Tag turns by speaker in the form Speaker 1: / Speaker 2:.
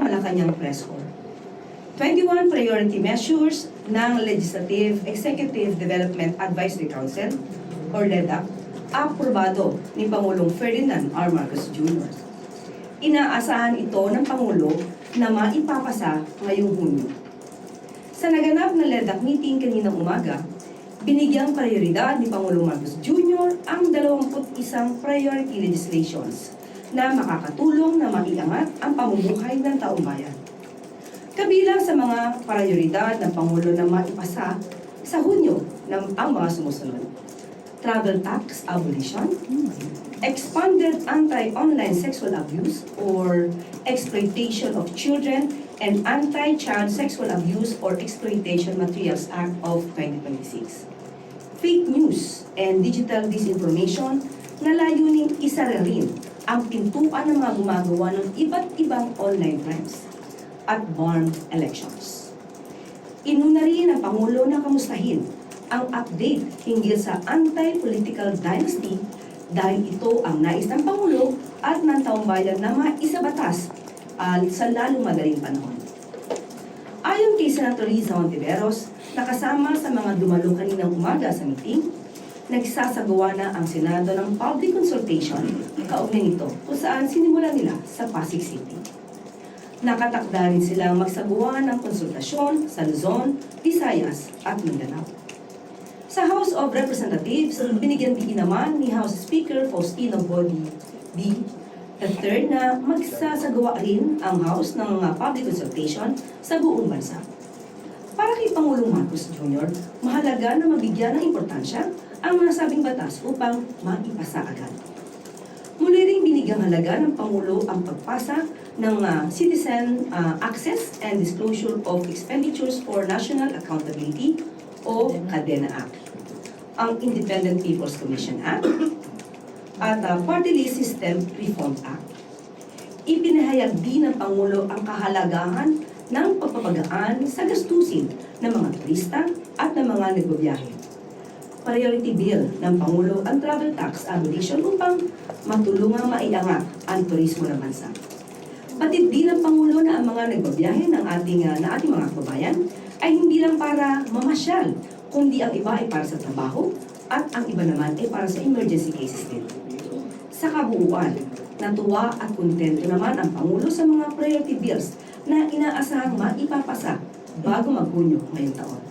Speaker 1: Malacanang Press Corps. 21 priority measures ng Legislative Executive Development Advisory Council or LEDAC aprobado ni Pangulong Ferdinand R. Marcos Jr. Inaasahan ito ng Pangulo na maipapasa ngayong Hunyo. Sa naganap na LEDAC meeting kaninang umaga, binigyang prioridad ni Pangulong Marcos Jr. ang 21 priority legislations na makakatulong na maiangat ang pamumuhay ng taong bayan. Kabilang sa mga prioridad ng Pangulo na maipasa sa Hunyo ang mga sumusunod: travel tax abolition, expanded anti-online sexual abuse or exploitation of children, and Anti-Child Sexual Abuse or Exploitation Materials Act of 2026. Fake news and digital disinformation na layuning isa rin ang pintuan ng mga gumagawa ng iba't ibang online crimes at bond elections. Inuna rin ng Pangulo na kamustahin ang update hinggil sa anti-political dynasty dahil ito ang nais ng Pangulo at ng taong bayan na maisabatas sa lalong madaling panahon. Ayon kay Senator Riza Hontiveros, nakasama sa mga dumalo kaninang umaga sa meeting, nagsasagawa na ang Senado ng public consultation kaugnay nito kung saan sinimula nila sa Pasig City. Nakatakda rin silang magsagawa ng konsultasyon sa Luzon, Visayas at Mindanao. Sa House of Representatives, binigyan din naman ni House Speaker Faustino Body D. III na magsasagawa rin ang House ng public consultation sa buong bansa. Para kay Pangulong Marcos Jr., mahalaga na mabigyan ng importansya ang nasabing batas upang maipasa agad. Muli ring binigyang halaga ng Pangulo ang pagpasa ng Citizen Access and Disclosure of Expenditures for National Accountability o CADENA Act, ang Independent People's Commission Act, at Party List System Reform Act. Ipinahayag din ng Pangulo ang kahalagahan ng pagpapagaan sa gastusin ng mga turista at ng mga nagbabiyahe. Priority bill ng Pangulo ang travel tax abolition upang matulungang maiangat ang turismo ng bansa. Batid din ng Pangulo na ang mga nagbabiyahe ng ating mga kababayan ay hindi lang para mamasyal, kundi ang iba ay para sa trabaho at ang iba naman ay para sa emergency cases din. Sa kabuuan, natuwa at kontento naman ang Pangulo sa mga priority bills na inaasahang maipapasa bago mag-Hunyo ngayong taon.